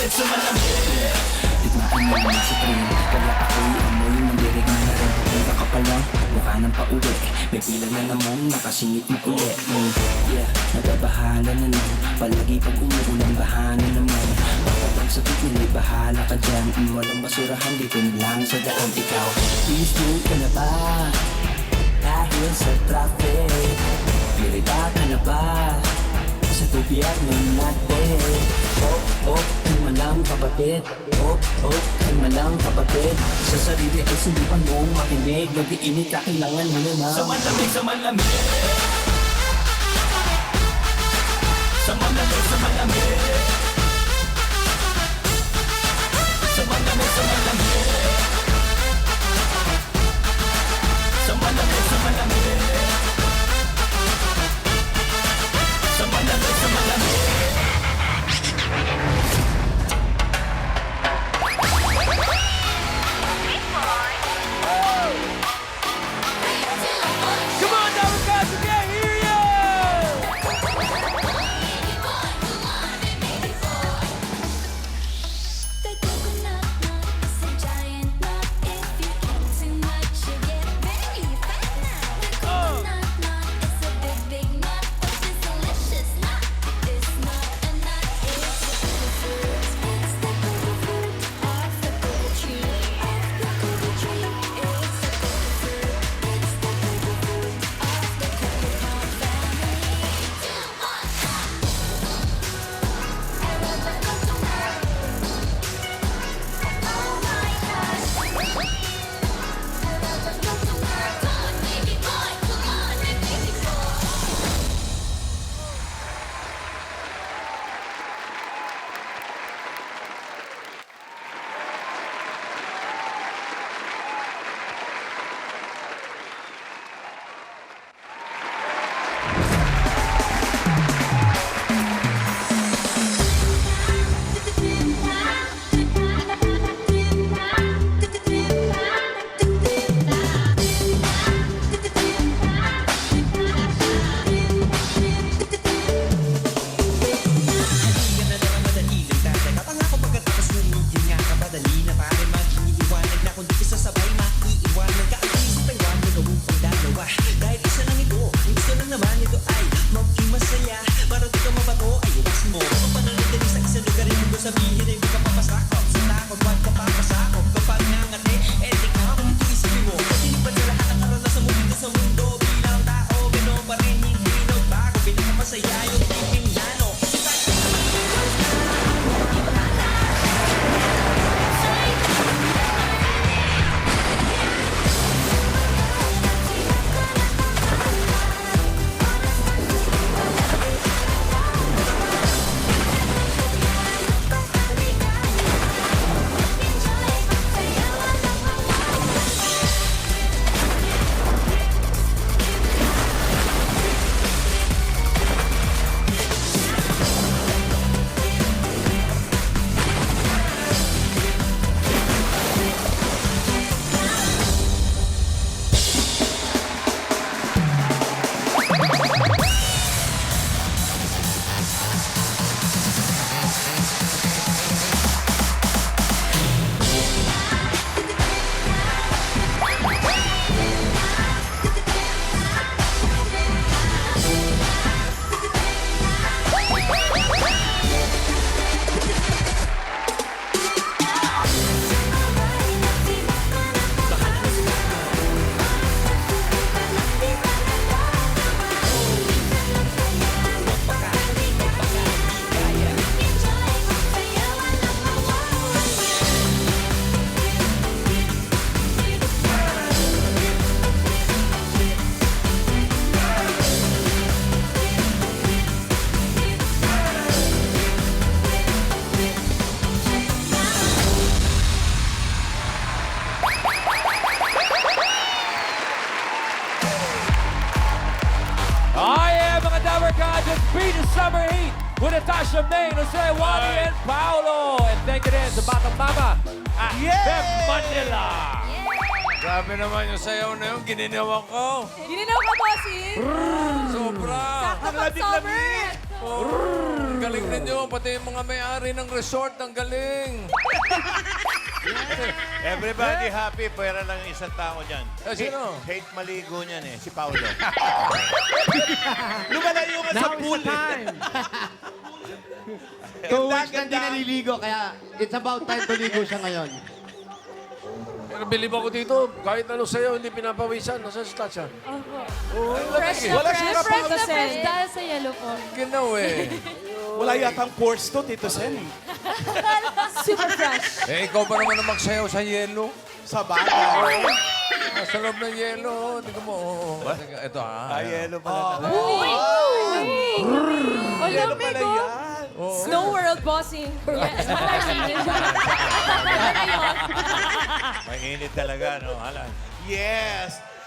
sa malamig. Digmaan mo naman sa train, kaya ako'y amoy mandirig na rin. Punta ka pa lang, mukha nang pauwi. May pila na naman, nakasingit mo ulit. Yeah, nagbabahala na lang. Palagi pag umuulan, bahana naman. Papatang sa tutin, may bahala ka dyan. Walang basurahan dito lang sa daan. Ikaw, please move ka na ba? Dahil sa traffic, pirita ka na ba? Sa gobyerno natin. Kalma lang kapatid. Kalma lang kapatid. Sa sarili ay subukan mong makinig. Nag-iinit ka, kailangan mo na. Sa malamig, sa malamig. Sa malamig, sa malamig. Sa malamig, sa malamig. Sa malamig, sa malamig. Sa malamig, sa malamig. Come on, Double Cats, we can't hear you! The coconut nut is a giant nut. If you eat too much, you get very fat now. The coconut nut is a big, big nut, but this delicious nut is not a nut. It's a cocoa fruit. It's the cocoa fruit of the cocoa tree. Of the cocoa tree. It's the cocoa fruit. It's the cocoa fruit of the cocoa palm family. Too much nut. I love the coconut. Oh my gosh! I love the coconut. Come on, baby boy, come on, baby boy. Beat the summer heat with Natasha May, Jose Wally, and Paolo. And thank you din sa Batang Mama at Beb Manila. Grabe naman yung sayaw na yun. Gininawa ko. Gininaw ka, bossing. Sobra. Sakto pag summer. galing ninyo. Pati yung mga may-ari ng resort, ang galing. Everybody happy, pwera lang yung isang tao dyan. Sino? Hate maligo niyan eh, si Paolo. Lumalayo ka sa pool. Two weeks na hindi naliligo, kaya it's about time to ligo siya ngayon. Pero bilib ako dito, kahit ano sa'yo, hindi pinapawisan. Nasa stats siya. Fresh na Wala fresh. siyang Fresh na kapag- fresh dahil sa yellow po. Ginaw eh. Wala yatang pores to, Tito Sen. Super fresh. Eh, ikaw ba naman ang magsayaw sa yelo? Sa bagay. Sa loob ng yelo, hindi ko mo. Teka, ito Ah, yelo pala. Uy! Yelo Alam pala ko. yan. Snow World bossing. Yes. Mainit talaga, no? Alan. Yes.